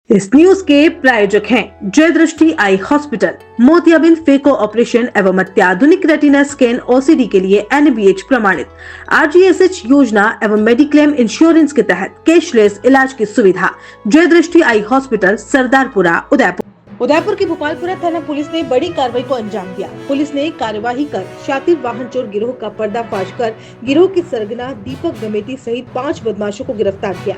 इस न्यूज के प्रायोजक हैं जय दृष्टि आई हॉस्पिटल, मोतियाबिंद फेको ऑपरेशन एवं अत्याधुनिक रेटिना स्कैन ओसीडी के लिए NABH प्रमाणित RGSH योजना एवं मेडिक्लेम इंश्योरेंस के तहत कैशलेस इलाज की सुविधा। जय दृष्टि आई हॉस्पिटल, सरदारपुरा, उदयपुर की भोपालपुरा थाना पुलिस ने बड़ी कार्रवाई को अंजाम दिया। पुलिस ने कार्यवाही कर शातिर वाहन चोर गिरोह का पर्दाफाश कर गिरोह के सरगना दीपक गमेती सहित 5 बदमाशों को गिरफ्तार किया।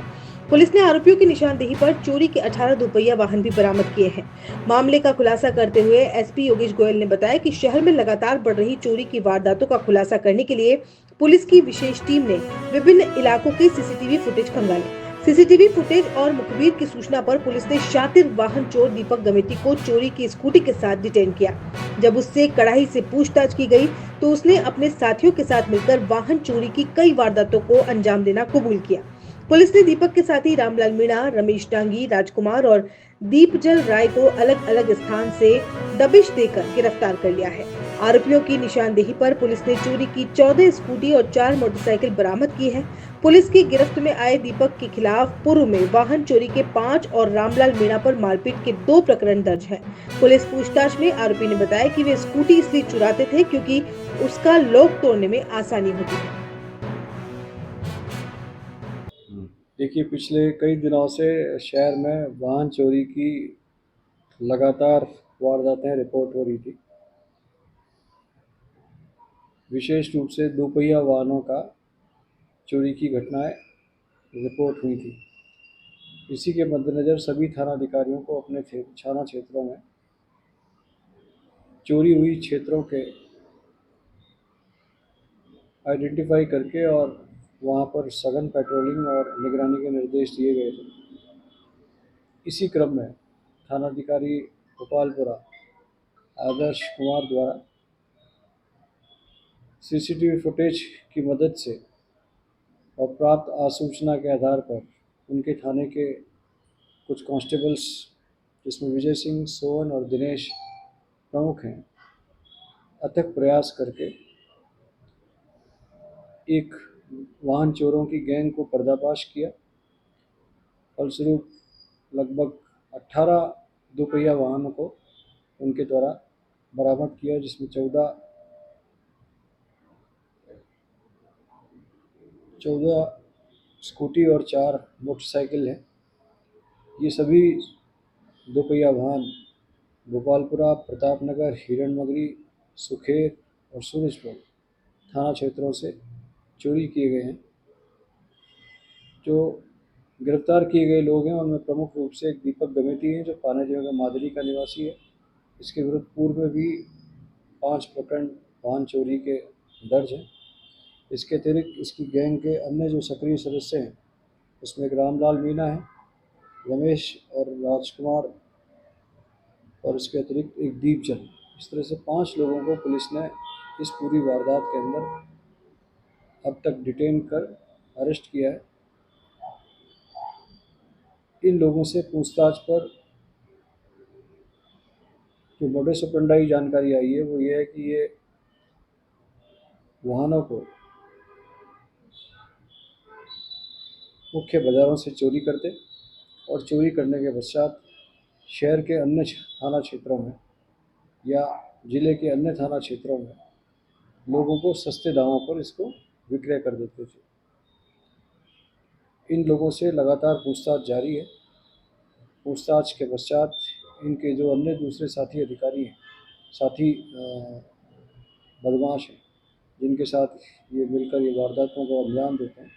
पुलिस ने आरोपियों की निशानदेही पर चोरी के 18 दोपहिया वाहन भी बरामद किए हैं। मामले का खुलासा करते हुए SP योगेश गोयल ने बताया कि शहर में लगातार बढ़ रही चोरी की वारदातों का खुलासा करने के लिए पुलिस की विशेष टीम ने विभिन्न इलाकों के CCTV फुटेज खंगाले। CCTV फुटेज और मुखबिर की सूचना पर पुलिस ने शातिर वाहन चोर दीपक गमेती को चोरी की स्कूटी के साथ डिटेन किया। जब उससे कड़ाई से पूछताछ की गई तो उसने अपने साथियों के साथ मिलकर वाहन चोरी की कई वारदातों को अंजाम देना कबूल किया। पुलिस ने दीपक के साथी रामलाल मीणा, रमेश डांगी, राजकुमार और दीपजल राय को अलग अलग स्थान से दबिश देकर गिरफ्तार कर लिया है। आरोपियों की निशानदेही पर पुलिस ने चोरी की 14 स्कूटी और 4 मोटरसाइकिल बरामद की है। पुलिस की गिरफ्त में आए दीपक के खिलाफ पूर्व में वाहन चोरी के 5 और रामलाल मीणा पर मारपीट के 2 प्रकरण दर्ज है। पुलिस पूछताछ में आरोपी ने बताया कि वे स्कूटी इसलिए चुराते थे क्योंकि उसका लॉक तोड़ने में आसानी होती है। देखिए, पिछले कई दिनों से शहर में वाहन चोरी की लगातार वारदातें रिपोर्ट हो रही थी। विशेष रूप से दोपहिया वाहनों का चोरी की घटनाएं रिपोर्ट हुई थी। इसी के मद्देनज़र सभी थानाधिकारियों को अपने थाना क्षेत्रों में चोरी हुई क्षेत्रों के आइडेंटिफाई करके और वहां पर सघन पेट्रोलिंग और निगरानी के निर्देश दिए गए थे। इसी क्रम में थानाधिकारी गोपालपुरा आदर्श कुमार द्वारा CCTV फुटेज की मदद से और प्राप्त आसूचना के आधार पर उनके थाने के कुछ कांस्टेबल्स, जिसमें विजय सिंह, सोहन और दिनेश प्रमुख हैं, अथक प्रयास करके एक वाहन चोरों की गैंग को पर्दाफाश किया। फलस्वरूप लगभग 18 दोपहिया वाहनों को उनके द्वारा बरामद किया, जिसमें 14 स्कूटी और 4 मोटरसाइकिल हैं। ये सभी दोपहिया वाहन गोपालपुरा, प्रतापनगर, हिरणनगरी, सुखेर और सूरजपुर थाना क्षेत्रों से चोरी किए गए हैं। जो गिरफ्तार किए गए लोग हैं उनमें प्रमुख रूप से एक दीपक गमेती है, जो पाने जगह मादरी का निवासी है। इसके विरुद्ध पूर्व में भी 5 प्रकरण वाहन चोरी के दर्ज हैं। इसके अतिरिक्त इसकी गैंग के अन्य जो सक्रिय सदस्य हैं उसमें एक रामलाल मीणा है, रमेश और राजकुमार और इसके अतिरिक्त एक दीपजल। इस तरह से 5 लोगों को पुलिस ने इस पूरी वारदात के अंदर अब तक डिटेन कर अरेस्ट किया है। इन लोगों से पूछताछ पर जो मोडस ऑपरेंडी जानकारी आई है वो ये है कि ये वाहनों को मुख्य बाज़ारों से चोरी करते और चोरी करने के पश्चात शहर के अन्य थाना क्षेत्रों में या ज़िले के अन्य थाना क्षेत्रों में लोगों को सस्ते दामों पर इसको विक्रय कर देते थे। इन लोगों से लगातार पूछताछ जारी है। पूछताछ के पश्चात इनके जो अन्य दूसरे साथी अधिकारी हैं, साथी बदमाश हैं, जिनके साथ ये मिलकर ये वारदातों को अंजाम देते हैं,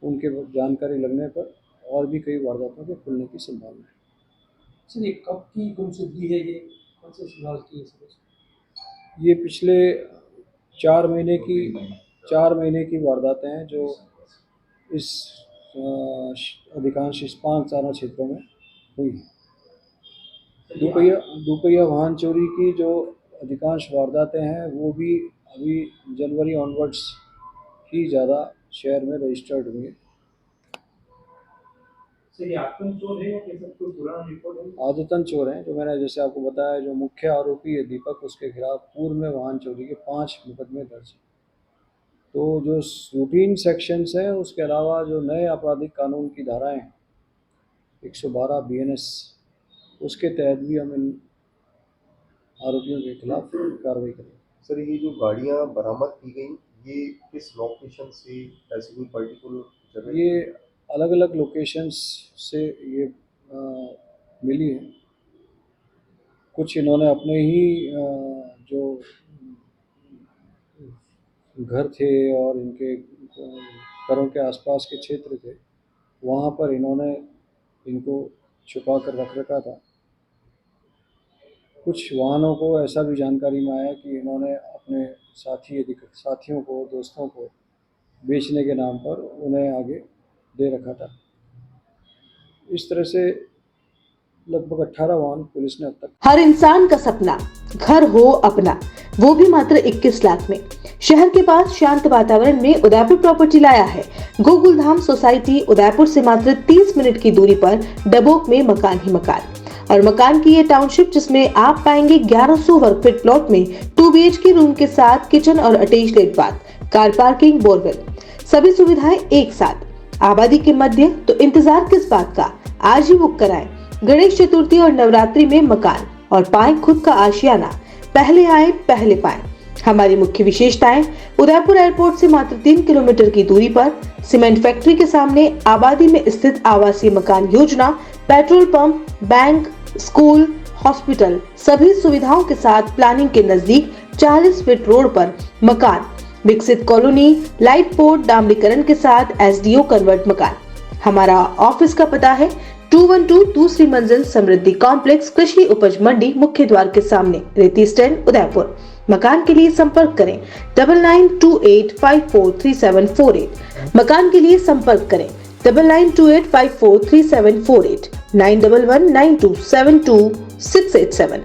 उनके जानकारी लगने पर और भी कई वारदातों के खुलने की संभावना है। चलिए, कब की गुमशुदगी है ये? कौन से साल की है? ये पिछले 4 महीने की वारदातें हैं जो इस अधिकांश इस 5 थाना क्षेत्रों में हुई हैं। दोपहिया वाहन चोरी की जो अधिकांश वारदातें हैं वो भी अभी जनवरी ऑनवर्ड्स ही ज़्यादा शहर में रजिस्टर्ड हुई है। आदतन चोर हैं। जो मैंने जैसे आपको बताया, जो मुख्य आरोपी है दीपक, उसके खिलाफ पूर्व में वाहन चोरी के 5 मुकदमे दर्ज हैं। तो जो रूटीन सेक्शंस हैं उसके अलावा जो नए आपराधिक कानून की धाराएं हैं 112 BNS, उसके तहत भी हम इन आरोपियों के खिलाफ कार्रवाई करेंगे। सर, ये जो गाड़ियाँ बरामद की गई, ये किस लोकेशन से, ऐसी कोई पर्टिकुलर जगह? ये अलग अलग लोकेशंस से ये मिली है। कुछ इन्होंने अपने ही जो घर थे और इनके घरों के आसपास के क्षेत्र थे, वहाँ पर इन्होंने इनको छुपा कर रख रखा था। कुछ वाहनों को ऐसा भी जानकारी में आया कि इन्होंने अपने साथियों को, दोस्तों को बेचने के नाम पर उन्हें आगे दे रखा था। इस तरह से लगभग 18 वाहन पुलिस ने अब तक। हर इंसान का सपना घर हो अपना, वो भी मात्र 21 लाख में। शहर के पास शांत वातावरण में उदयपुर प्रॉपर्टी लाया है। गोकुल धाम सोसाइटी उदयपुर से मात्र 30 मिनट की दूरी पर डबोक में मकान ही मकान, और मकान की ये टाउनशिप जिसमें आप पाएंगे 1100 वर्ग फीट प्लॉट में 2 BHK रूम के साथ किचन और attached bath, car parking, borewell, सभी सुविधाएं एक साथ, आबादी के मध्य। तो इंतजार किस बात का, आज ही बुक कराएं। गणेश चतुर्थी और नवरात्रि में मकान और पाएं खुद का आशियाना। पहले आए पहले पाएं। हमारी मुख्य विशेषताएं: उदयपुर एयरपोर्ट से मात्र 3 किलोमीटर की दूरी पर, सीमेंट फैक्ट्री के सामने आबादी में स्थित आवासीय मकान योजना, petrol pump, bank, school, hospital, सभी सुविधाओं के साथ प्लानिंग के नजदीक 40 फीट रोड पर मकान, विकसित कॉलोनी, लाइट पोर्ट, डामरीकरण के साथ SDO कन्वर्ट मकान। हमारा ऑफिस का पता है 212 दूसरी मंजिल, समृद्धि कॉम्प्लेक्स, कृषि उपज मंडी, मुख्य द्वार के सामने, रेती स्टैंड, उदयपुर। मकान के लिए संपर्क करें 9928543748। मकान के लिए संपर्क करें 9928543748, 9119272687।